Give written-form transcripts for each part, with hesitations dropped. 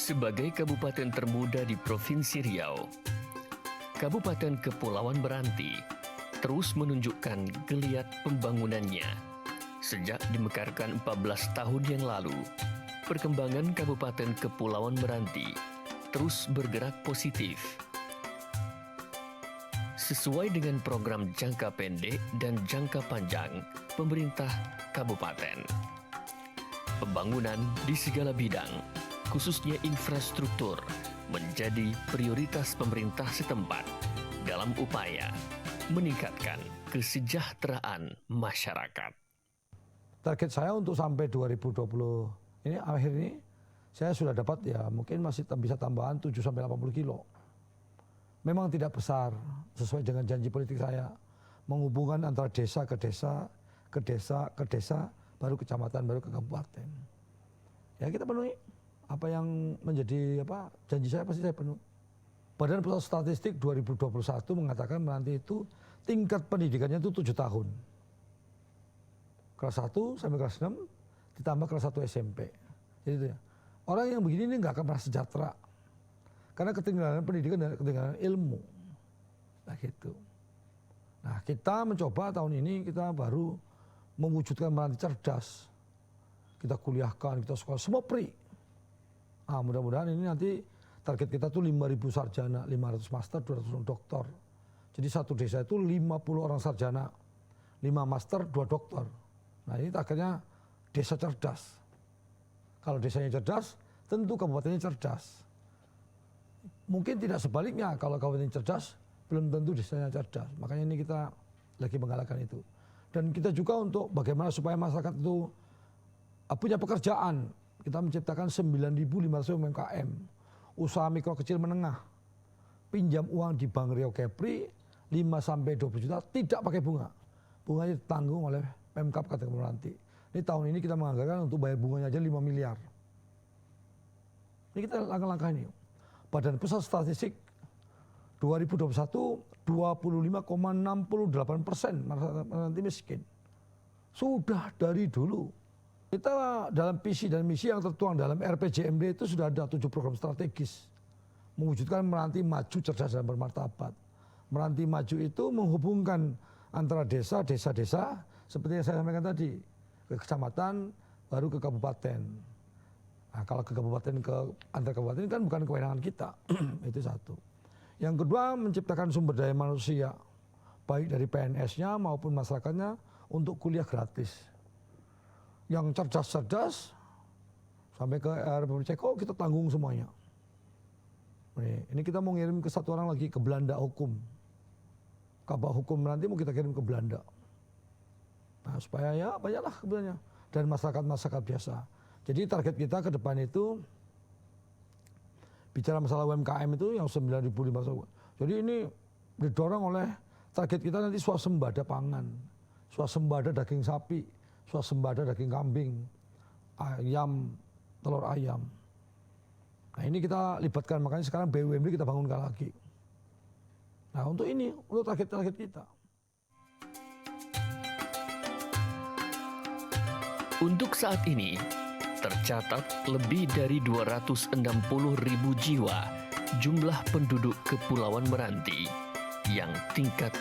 Sebagai kabupaten termuda di Provinsi Riau, Kabupaten Kepulauan Meranti terus menunjukkan geliat pembangunannya. Sejak dimekarkan 14 tahun yang lalu, perkembangan Kabupaten Kepulauan Meranti terus bergerak positif. Sesuai dengan program jangka pendek dan jangka panjang pemerintah kabupaten. Pembangunan di segala bidang, khususnya infrastruktur, menjadi prioritas pemerintah setempat dalam upaya meningkatkan kesejahteraan masyarakat. Target saya untuk sampai 2020 ini akhir ini saya sudah dapat ya mungkin masih bisa tambahan 7-80 kilo. Memang tidak besar sesuai dengan janji politik saya menghubungkan antara desa ke desa, ke desa ke desa, baru kecamatan, baru ke kabupaten. Ya kita penuhi apa yang menjadi janji saya pasti saya penuhi. Badan Pusat Statistik 2021 mengatakan Meranti itu tingkat pendidikannya itu 7 tahun. Kelas 1 sampai kelas 6 ditambah kelas 1 SMP. Jadi itu ya. Orang yang begini ini nggak akan pernah sejahtera. Karena ketinggalan pendidikan dan ketinggalan ilmu. Nah gitu. Nah kita mencoba tahun ini kita baru mewujudkan Meranti cerdas. Kita kuliahkan, kita sekolah, semua free. Nah mudah-mudahan ini nanti target kita tuh 5.000 sarjana, 500 master, 200 doktor. Jadi satu desa itu 50 orang sarjana, 5 master, 2 doktor. Nah ini targetnya desa cerdas. Kalau desanya cerdas, tentu kabupatennya cerdas. Mungkin tidak sebaliknya, kalau kabupaten cerdas, belum tentu desanya cerdas. Makanya ini kita lagi menggalakkan itu. Dan kita juga untuk bagaimana supaya masyarakat itu punya pekerjaan. Kita menciptakan 9.500 UMKM, usaha mikro kecil menengah, pinjam uang di Bank Riau Kepri 5-20 juta tidak pakai bunga. Bunganya ditanggung oleh Pemkab Kabupaten Meranti. Ini tahun ini kita menganggarkan untuk bayar bunganya aja 5 miliar. Ini kita langkah-langkah ini. Badan Pusat Statistik 2021 25,68% masyarakat Meranti miskin. Sudah dari dulu. Kita dalam visi dan misi yang tertuang dalam RPJMD itu sudah ada 7 program strategis. Mewujudkan Meranti maju, cerdas dan bermartabat. Meranti maju itu menghubungkan antara desa, desa-desa seperti yang saya sampaikan tadi. Ke kecamatan, baru ke kabupaten. Nah, kalau ke kabupaten, antar kabupaten kan bukan kewenangan kita. Itu satu. Yang kedua, menciptakan sumber daya manusia. Baik dari PNS-nya maupun masyarakatnya untuk kuliah gratis. Yang cerdas-cerdas, sampai ke Republik Ceko kita tanggung semuanya. Ini kita mau ngirim ke satu orang lagi ke Belanda hukum. Kabak hukum nanti mau kita kirim ke Belanda. Nah supaya ya banyaklah kebetulannya. Dan masyarakat-masyarakat biasa. Jadi target kita ke depan itu, bicara masalah UMKM itu yang 9.500. Jadi ini didorong oleh target kita nanti swasembada pangan. Swasembada daging sapi. Swasembada daging kambing, ayam, telur ayam. Nah ini kita libatkan, makanya sekarang BUMD kita bangunkan lagi. Nah untuk ini, untuk target-target kita. Untuk saat ini, tercatat lebih dari 260.000 jiwa jumlah penduduk Kepulauan Meranti yang tingkat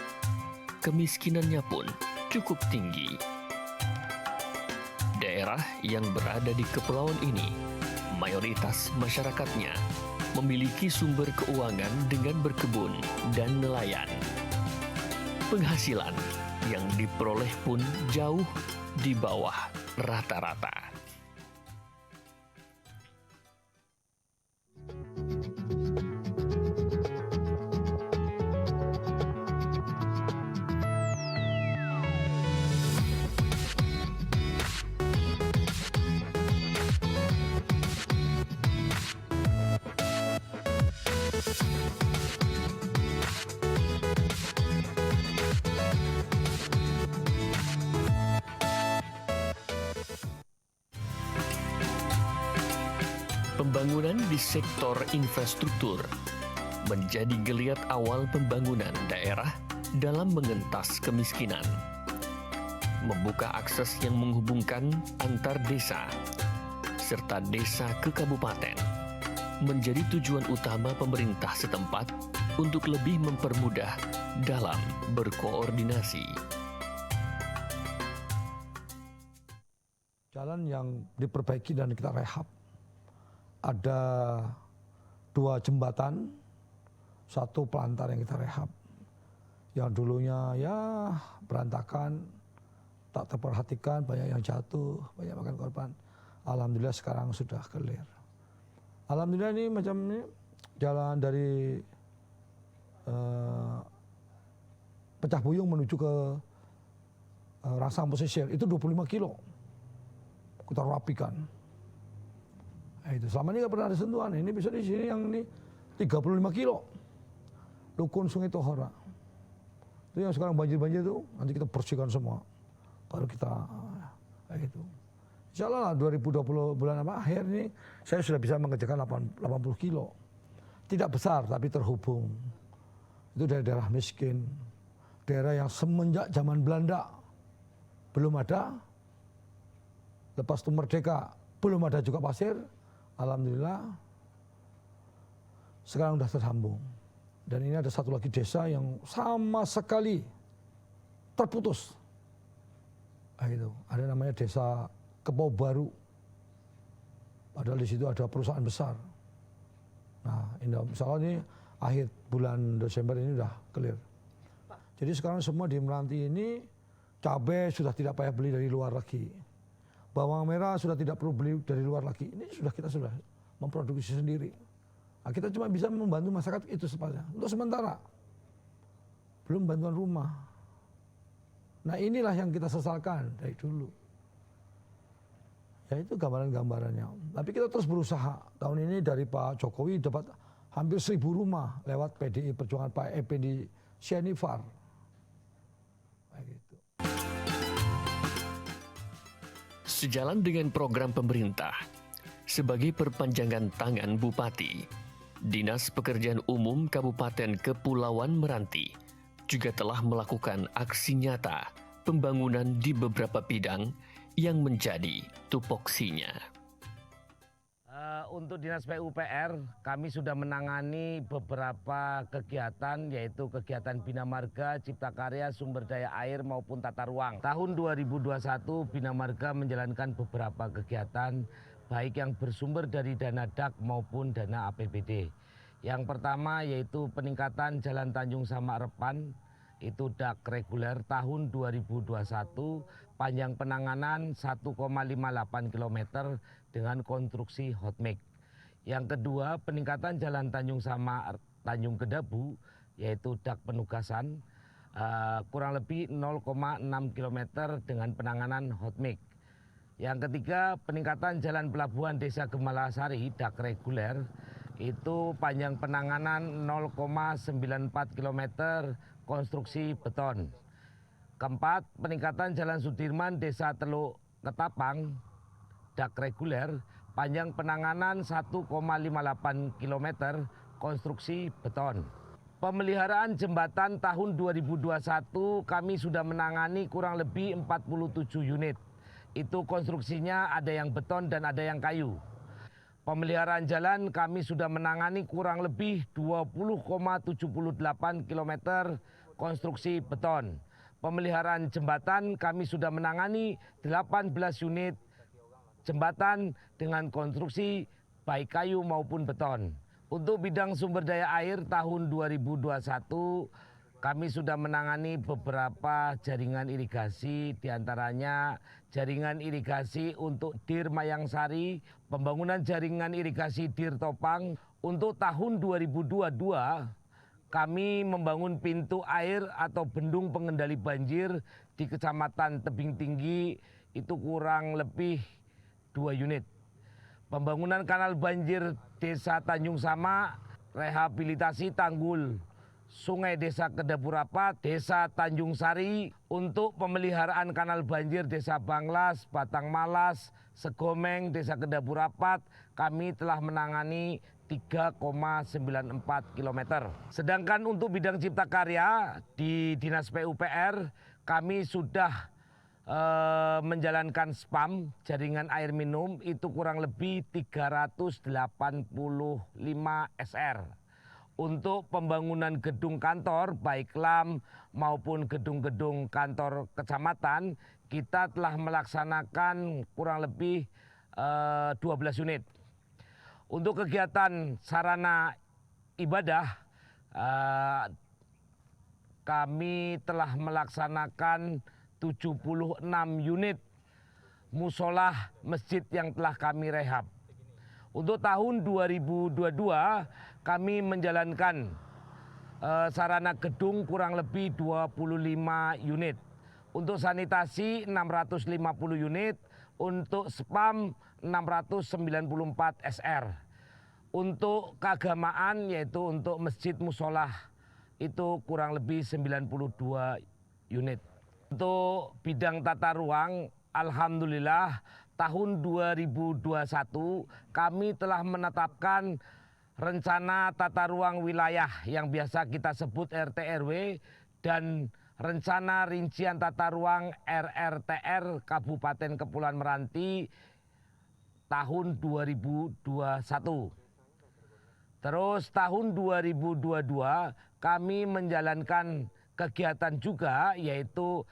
kemiskinannya pun cukup tinggi. Daerah yang berada di kepulauan ini, mayoritas masyarakatnya memiliki sumber keuangan dengan berkebun dan nelayan. Penghasilan yang diperoleh pun jauh di bawah rata-rata. Pembangunan di sektor infrastruktur menjadi geliat awal pembangunan daerah dalam mengentas kemiskinan. Membuka akses yang menghubungkan antar desa, serta desa ke kabupaten, menjadi tujuan utama pemerintah setempat untuk lebih mempermudah dalam berkoordinasi. Jalan yang diperbaiki dan kita rehab. Ada 2 jembatan, 1 pelantar yang kita rehab. Yang dulunya ya berantakan, tak terperhatikan, banyak yang jatuh, banyak makan korban. Alhamdulillah sekarang sudah clear. Alhamdulillah ini macam ini jalan dari Pecah Buyung menuju ke Rangsang Pesisir itu 25 kilo. Kita rapikan. Nah, itu selama ini nggak pernah ada sentuhan. Ini bisa di sini yang ini 35 kilo. Dukun Sungai Tohora. Itu yang sekarang banjir-banjir itu nanti kita bersihkan semua. Baru kita kayak gitu. Insya Allah 2020 bulan akhir ini saya sudah bisa mengerjakan 80 kilo. Tidak besar tapi terhubung. Itu dari daerah miskin. Daerah yang semenjak zaman Belanda belum ada. Lepas itu merdeka, belum ada juga pasir. Alhamdulillah, sekarang sudah tersambung. Dan ini ada satu lagi desa yang sama sekali terputus. Nah, itu. Ada namanya desa Kepau Baru. Padahal di situ ada perusahaan besar. Nah, insya Allah ini akhir bulan Desember ini sudah clear. Jadi sekarang semua di Meranti ini cabai sudah tidak payah beli dari luar lagi. Bawang merah sudah tidak perlu beli dari luar lagi. Ini kita sudah memproduksi sendiri. Nah, kita cuma bisa membantu masyarakat itu saja untuk sementara. Belum bantuan rumah. Nah, inilah yang kita sesalkan dari dulu. Ya itu gambaran-gambarannya. Tapi kita terus berusaha. Tahun ini dari Pak Jokowi dapat hampir 1.000 rumah lewat PDI Perjuangan Pak Effendi Syenifar. Kayak gitu. Sejalan dengan program pemerintah, sebagai perpanjangan tangan Bupati, Dinas Pekerjaan Umum Kabupaten Kepulauan Meranti juga telah melakukan aksi nyata pembangunan di beberapa bidang yang menjadi tupoksinya. Untuk Dinas PUPR, kami sudah menangani beberapa kegiatan, yaitu kegiatan Bina Marga, Cipta Karya, Sumber Daya Air maupun Tata Ruang. Tahun 2021, Bina Marga menjalankan beberapa kegiatan, baik yang bersumber dari dana DAK maupun dana APBD. Yang pertama yaitu peningkatan Jalan Tanjung Samak Repan, itu DAK reguler tahun 2021, panjang penanganan 1,58 km dengan konstruksi hot mix. Yang kedua, peningkatan Jalan Tanjung Samak Tanjung Kedabu, yaitu DAK penugasan, kurang lebih 0,6 km dengan penanganan hot mix. Yang ketiga, peningkatan Jalan Pelabuhan Desa Gemalasari, DAK reguler, itu panjang penanganan 0,94 km konstruksi beton. Keempat, peningkatan Jalan Sudirman Desa Teluk Ketapang, DAK reguler, panjang penanganan 1,58 km konstruksi beton. Pemeliharaan jembatan tahun 2021 kami sudah menangani kurang lebih 47 unit. Itu konstruksinya ada yang beton dan ada yang kayu. Pemeliharaan jalan kami sudah menangani kurang lebih 20,78 km konstruksi beton. Pemeliharaan jembatan kami sudah menangani 18 unit jembatan dengan konstruksi baik kayu maupun beton. Untuk bidang sumber daya air tahun 2021 kami sudah menangani beberapa jaringan irigasi, diantaranya jaringan irigasi untuk Dir Mayangsari, pembangunan jaringan irigasi Dir Topang. Untuk tahun 2022 kami membangun pintu air atau bendung pengendali banjir di Kecamatan Tebing Tinggi, itu kurang lebih 2 unit. Pembangunan kanal banjir Desa Tanjung Samak, rehabilitasi tanggul Sungai Desa Kedabu Rapat, Desa Tanjung Sari. Untuk pemeliharaan kanal banjir Desa Banglas, Batang Malas, Segomeng, Desa Kedabu Rapat, kami telah menangani 3,94 km. Sedangkan untuk bidang cipta karya di Dinas PUPR kami sudah menjalankan spam jaringan air minum itu kurang lebih 385 SR. Untuk pembangunan gedung kantor baik LAM maupun gedung-gedung kantor kecamatan kita telah melaksanakan kurang lebih 12 unit. Untuk kegiatan sarana ibadah kami telah melaksanakan 76 unit musolah masjid yang telah kami rehab. Untuk tahun 2022 kami menjalankan sarana gedung kurang lebih 25 unit. Untuk sanitasi 650 unit, untuk spam 694 SR. Untuk keagamaan yaitu untuk masjid musolah itu kurang lebih 92 unit. Untuk bidang tata ruang, alhamdulillah tahun 2021 kami telah menetapkan rencana tata ruang wilayah yang biasa kita sebut RT RW dan rencana rincian tata ruang RRTR Kabupaten Kepulauan Meranti tahun 2021. Terus tahun 2022 kami menjalankan kegiatan juga yaitu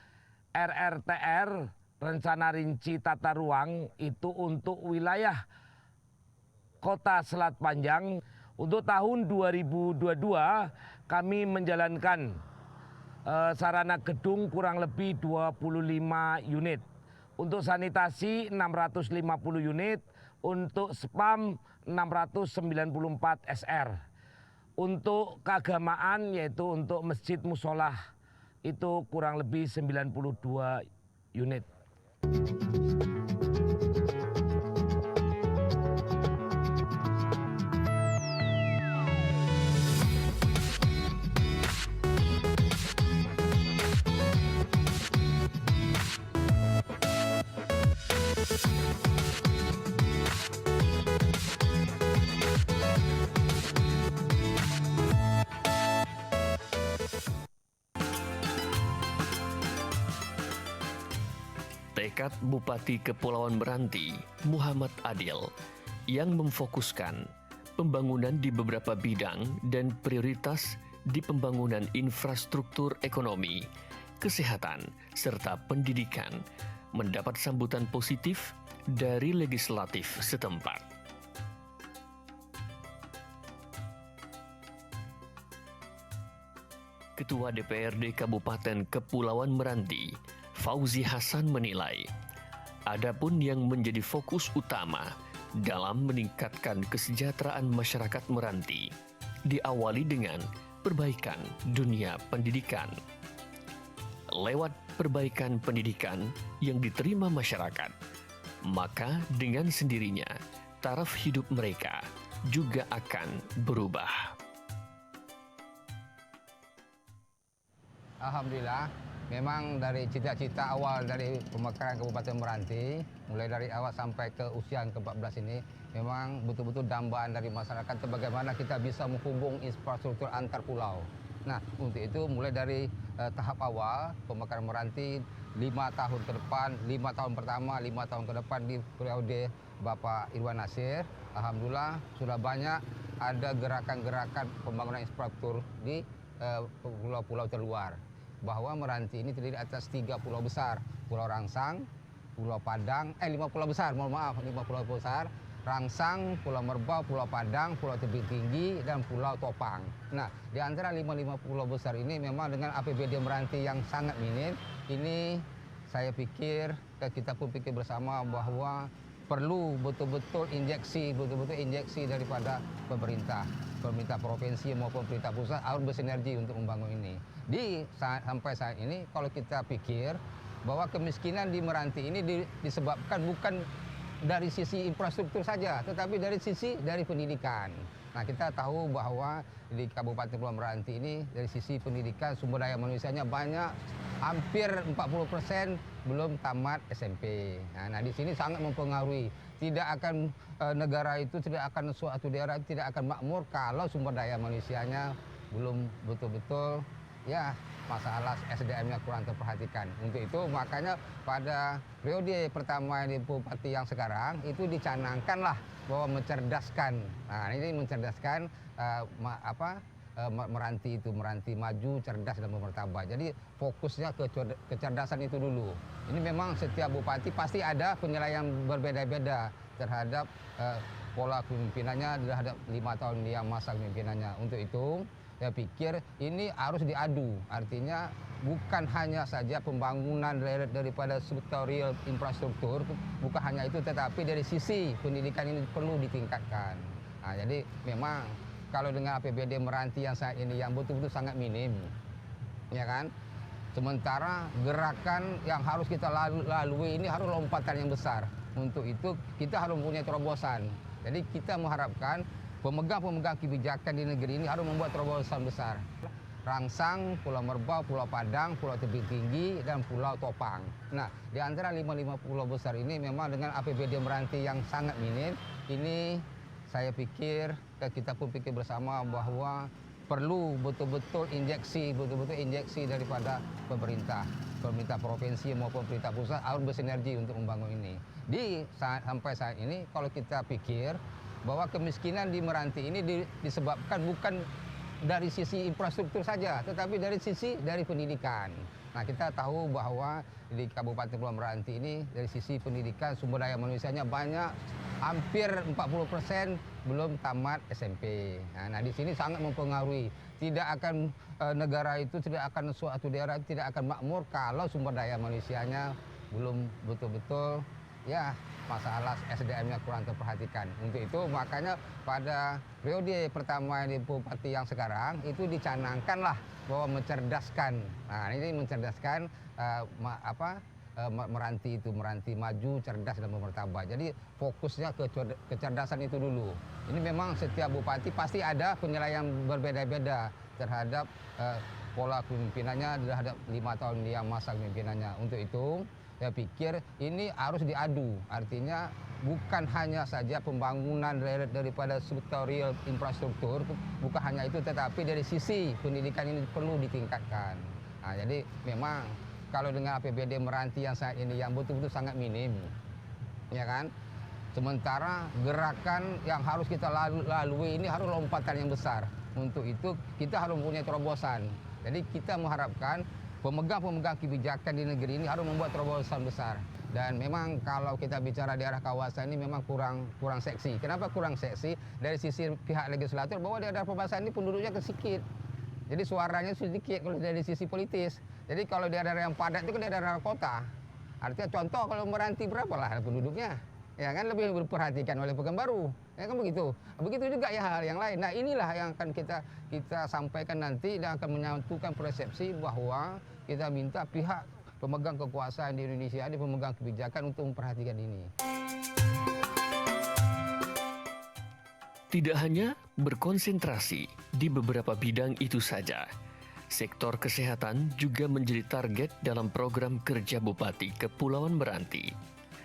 RRTR rencana rinci tata ruang itu untuk wilayah Kota Selat Panjang. Untuk tahun 2022 kami menjalankan sarana gedung kurang lebih 25 unit. Untuk sanitasi 650 unit, untuk spam 694 SR. Untuk keagamaan yaitu untuk masjid musolah itu kurang lebih 92 unit. Tekad Bupati Kepulauan Meranti, Muhammad Adil, yang memfokuskan pembangunan di beberapa bidang dan prioritas di pembangunan infrastruktur ekonomi, kesehatan, serta pendidikan, mendapat sambutan positif dari legislatif setempat. Ketua DPRD Kabupaten Kepulauan Meranti, Fauzi Hasan menilai, adapun yang menjadi fokus utama dalam meningkatkan kesejahteraan masyarakat Meranti diawali dengan perbaikan dunia pendidikan. Lewat perbaikan pendidikan yang diterima masyarakat, maka dengan sendirinya taraf hidup mereka juga akan berubah. Alhamdulillah, memang dari cita-cita awal dari pemekaran Kabupaten Meranti, mulai dari awal sampai ke usia ke-14 ini, memang betul-betul dambaan dari masyarakat bagaimana kita bisa menghubung infrastruktur antar pulau. Nah, untuk itu mulai dari tahap awal pemekaran Meranti 5 tahun ke depan, 5 tahun pertama, 5 tahun ke depan di periode Bapak Irwan Nasir, alhamdulillah sudah banyak ada gerakan-gerakan pembangunan infrastruktur di pulau-pulau terluar. Bahwa Meranti ini terdiri atas 3 pulau besar, Pulau Rangsang, Pulau Padang, 5 pulau besar, mohon maaf, 5 pulau besar, Rangsang, Pulau Merbau, Pulau Padang, Pulau Tebing Tinggi, dan Pulau Topang. Nah, di antara 5 pulau besar ini memang dengan APBD Meranti yang sangat minim, ini saya pikir, kita pun pikir bersama bahwa perlu betul-betul injeksi daripada pemerintah provinsi maupun pemerintah pusat harus bersinergi untuk membangun ini. Sampai saat ini kalau kita pikir bahwa kemiskinan di Meranti ini disebabkan bukan dari sisi infrastruktur saja, tetapi dari pendidikan. Nah, kita tahu bahwa di Kabupaten Kepulauan Meranti ini dari sisi pendidikan sumber daya manusianya banyak, hampir 40% belum tamat SMP. Nah, di sini sangat mempengaruhi. Tidak akan negara itu, suatu daerah tidak akan makmur kalau sumber daya manusianya belum betul-betul ya masalah SDM-nya kurang terperhatikan. Untuk itu makanya pada periode pertama di Bupati yang sekarang itu dicanangkanlah bahwa mencerdaskan. Nah ini mencerdaskan meranti maju, cerdas dan bermartabat. Jadi fokusnya ke kecerdasan itu dulu. Ini memang setiap bupati pasti ada penilaian berbeda-beda terhadap pola kepemimpinannya, terhadap 5 tahun yang masa kepemimpinannya. Untuk itu saya pikir ini harus diadu. Artinya bukan hanya saja pembangunan daripada struktural infrastruktur, bukan hanya itu, tetapi dari sisi pendidikan ini perlu ditingkatkan. Nah, jadi memang kalau dengan APBD Meranti yang saat ini yang betul-betul sangat minim, ya kan? Sementara gerakan yang harus kita lalui ini harus lompatan yang besar. Untuk itu kita harus mempunyai terobosan. Jadi kita mengharapkan pemegang-pemegang kebijakan di negeri ini harus membuat terobosan besar. Rangsang, Pulau Merbau, Pulau Padang, Pulau Tebing Tinggi, dan Pulau Topang. Nah, di antara 5 pulau besar ini memang dengan APBD Meranti yang sangat minim, ini saya pikir, kita pun pikir bersama bahwa perlu betul-betul injeksi daripada pemerintah provinsi maupun pemerintah pusat harus bersinergi untuk membangun ini. Sampai saat ini kalau kita pikir bahwa kemiskinan di Meranti ini disebabkan bukan dari sisi infrastruktur saja, tetapi dari pendidikan. Nah, kita tahu bahwa di Kabupaten Kepulauan Meranti ini dari sisi pendidikan sumber daya manusianya banyak, hampir 40% belum tamat SMP. Nah, di sini sangat mempengaruhi. Tidak akan negara itu, tidak akan suatu daerah tidak akan makmur kalau sumber daya manusianya belum betul-betul ya masalah SDM-nya kurang terperhatikan. Untuk itu makanya pada periode pertama di Bupati yang sekarang itu dicanangkanlah bahwa mencerdaskan. Nah ini mencerdaskan meranti maju, cerdas dan bermartabat. Jadi fokusnya ke kecerdasan itu dulu. Ini memang setiap bupati pasti ada penilaian berbeda-beda terhadap pola kepemimpinannya, terhadap 5 tahun yang masa kepemimpinannya. Untuk itu saya pikir ini harus diadu. Artinya bukan hanya saja pembangunan daripada struktural infrastruktur, bukan hanya itu, tetapi dari sisi pendidikan ini perlu ditingkatkan. Nah, jadi memang kalau dengan APBD Meranti yang saat ini yang betul-betul sangat minim, ya kan? Sementara gerakan yang harus kita lalui ini harus lompatan yang besar. Untuk itu kita harus mempunyai terobosan. Jadi kita mengharapkan pemegang-pemegang kebijakan di negeri ini harus membuat terobosan besar. Dan memang kalau kita bicara daerah kawasan ini memang kurang seksi. Kenapa kurang seksi? Dari sisi pihak legislatur bahwa daerah perbatasan ini penduduknya sedikit. Jadi suaranya sedikit kalau dari sisi politis. Jadi kalau daerah yang padat itu kan daerah kota. Artinya contoh kalau Meranti berapa penduduknya? Ya kan lebih diperhatikan oleh Pekanbaru. Ya kan begitu. Begitu juga ya hal yang lain. Nah, inilah yang akan kita sampaikan nanti dan akan menyatukan persepsi bahwa kita minta pihak pemegang kekuasaan di Indonesia ini, pemegang kebijakan untuk memperhatikan ini. Tidak hanya berkonsentrasi di beberapa bidang itu saja, sektor kesehatan juga menjadi target dalam program kerja Bupati Kepulauan Meranti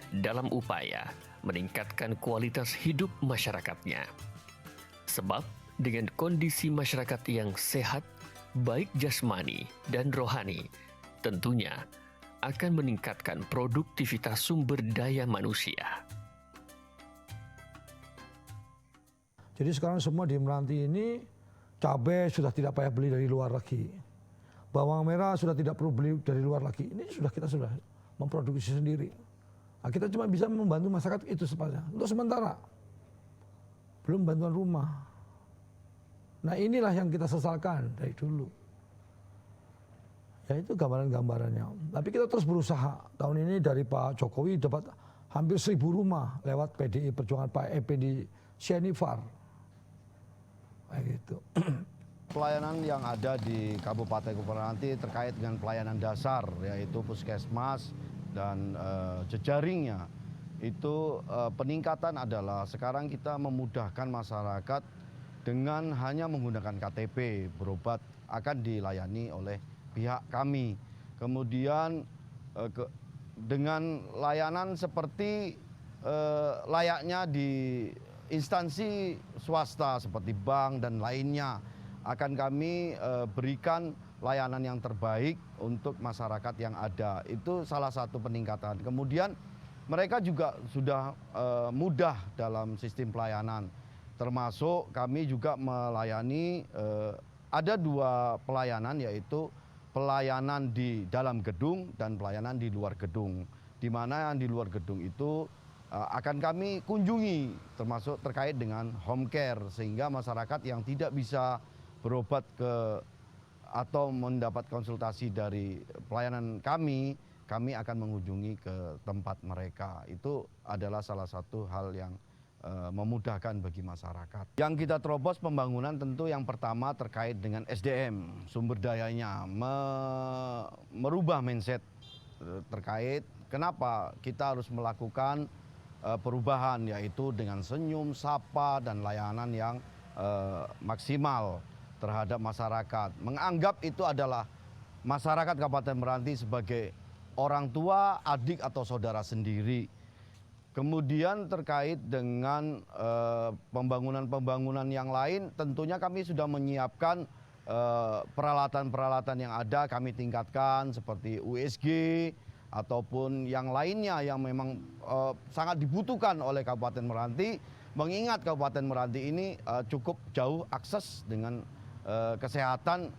dalam upaya meningkatkan kualitas hidup masyarakatnya. Sebab dengan kondisi masyarakat yang sehat, baik jasmani dan rohani, tentunya akan meningkatkan produktivitas sumber daya manusia. Jadi sekarang semua di Meranti ini cabai sudah tidak payah beli dari luar lagi. Bawang merah sudah tidak perlu beli dari luar lagi. Ini kita sudah memproduksi sendiri. Nah, kita cuma bisa membantu masyarakat itu sebenarnya. Untuk sementara. Belum bantuan rumah. Nah inilah yang kita sesalkan dari dulu. Ya itu gambaran-gambarannya. Tapi kita terus berusaha. Tahun ini dari Pak Jokowi dapat hampir 1.000 rumah lewat PDI Perjuangan Pak Effendi Syenifar. Kayak gitu. Pelayanan yang ada di Kabupaten Kepulauan Meranti terkait dengan pelayanan dasar, yaitu puskesmas dan jejaringnya, itu peningkatan adalah sekarang kita memudahkan masyarakat dengan hanya menggunakan KTP, berobat akan dilayani oleh pihak kami. Kemudian dengan layanan seperti layaknya di instansi swasta seperti bank dan lainnya, akan kami berikan layanan yang terbaik untuk masyarakat yang ada. Itu salah satu peningkatan. Kemudian mereka juga sudah mudah dalam sistem pelayanan. Termasuk kami juga melayani, ada 2 pelayanan, yaitu pelayanan di dalam gedung dan pelayanan di luar gedung. Di mana yang di luar gedung itu akan kami kunjungi, termasuk terkait dengan home care, sehingga masyarakat yang tidak bisa berobat atau mendapat konsultasi dari pelayanan kami akan mengunjungi ke tempat mereka. Itu adalah salah satu hal yang memudahkan bagi masyarakat. Yang kita terobos pembangunan tentu yang pertama terkait dengan SDM, sumber dayanya, merubah mindset terkait kenapa kita harus melakukan perubahan, yaitu dengan senyum, sapa, dan layanan yang maksimal terhadap masyarakat. Menganggap itu adalah masyarakat Kabupaten Meranti sebagai orang tua, adik, atau saudara sendiri. Kemudian terkait dengan pembangunan-pembangunan yang lain, tentunya kami sudah menyiapkan peralatan-peralatan yang ada, kami tingkatkan seperti USG ataupun yang lainnya yang memang sangat dibutuhkan oleh Kabupaten Meranti, mengingat Kabupaten Meranti ini cukup jauh akses dengan kesehatan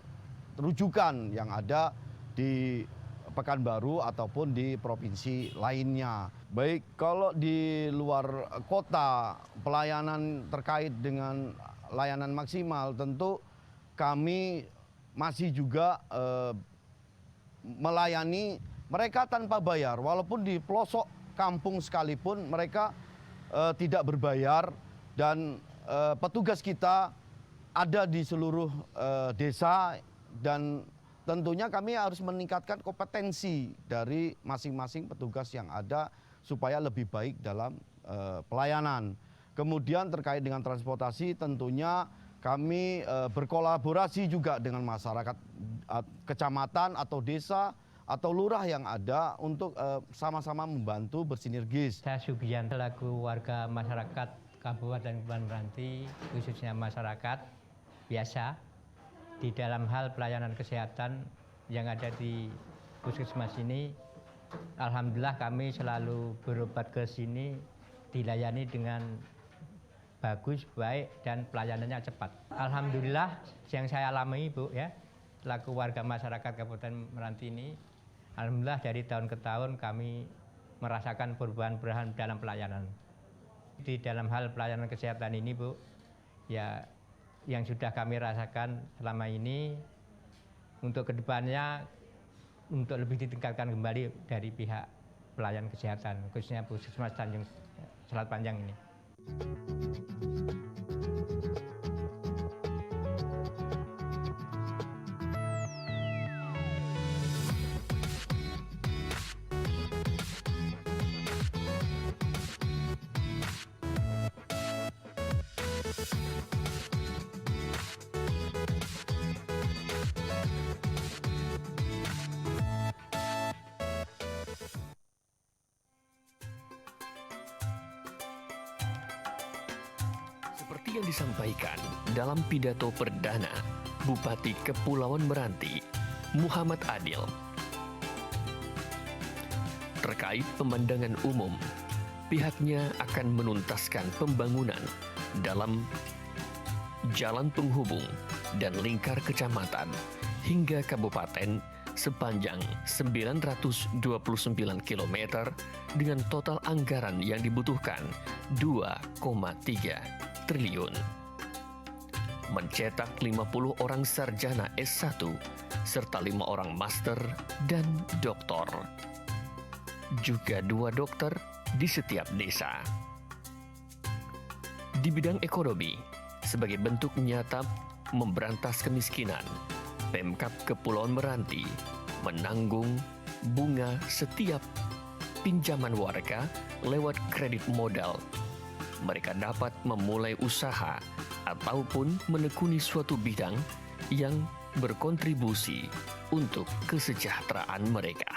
rujukan yang ada di Pekanbaru ataupun di provinsi lainnya. Baik kalau di luar kota, pelayanan terkait dengan layanan maksimal, tentu kami masih juga melayani mereka tanpa bayar. Walaupun di pelosok kampung sekalipun mereka tidak berbayar, dan petugas kita ada di seluruh desa, dan tentunya kami harus meningkatkan kompetensi dari masing-masing petugas yang ada supaya lebih baik dalam pelayanan. Kemudian terkait dengan transportasi, tentunya kami berkolaborasi juga dengan masyarakat kecamatan atau desa atau lurah yang ada untuk sama-sama membantu bersinergis. Saya Sugian selaku warga masyarakat Kabupaten Kepulauan Meranti, khususnya masyarakat biasa, di dalam hal pelayanan kesehatan yang ada di puskesmas ini, alhamdulillah kami selalu berobat ke sini dilayani dengan bagus, baik, dan pelayanannya cepat. Alhamdulillah yang saya alami, Bu, ya, selaku warga masyarakat Kabupaten Meranti ini, alhamdulillah dari tahun ke tahun kami merasakan perubahan-perubahan dalam pelayanan. Di dalam hal pelayanan kesehatan ini, Bu, ya, yang sudah kami rasakan selama ini, untuk kedepannya untuk lebih ditingkatkan kembali dari pihak pelayan kesehatan, khususnya Puskesmas Tanjung Selat Panjang ini. Seperti yang disampaikan dalam pidato perdana Bupati Kepulauan Meranti, Muhammad Adil, terkait pemandangan umum, pihaknya akan menuntaskan pembangunan dalam jalan penghubung dan lingkar kecamatan hingga kabupaten sepanjang 929 km dengan total anggaran yang dibutuhkan 2,3 triliun. Mencetak 50 orang sarjana S1 serta 5 orang master dan doktor. Juga 2 dokter di setiap desa. Di bidang ekonomi, sebagai bentuk nyata memberantas kemiskinan, Pemkab Kepulauan Meranti menanggung bunga setiap pinjaman warga lewat kredit modal. Mereka dapat memulai usaha ataupun menekuni suatu bidang yang berkontribusi untuk kesejahteraan mereka.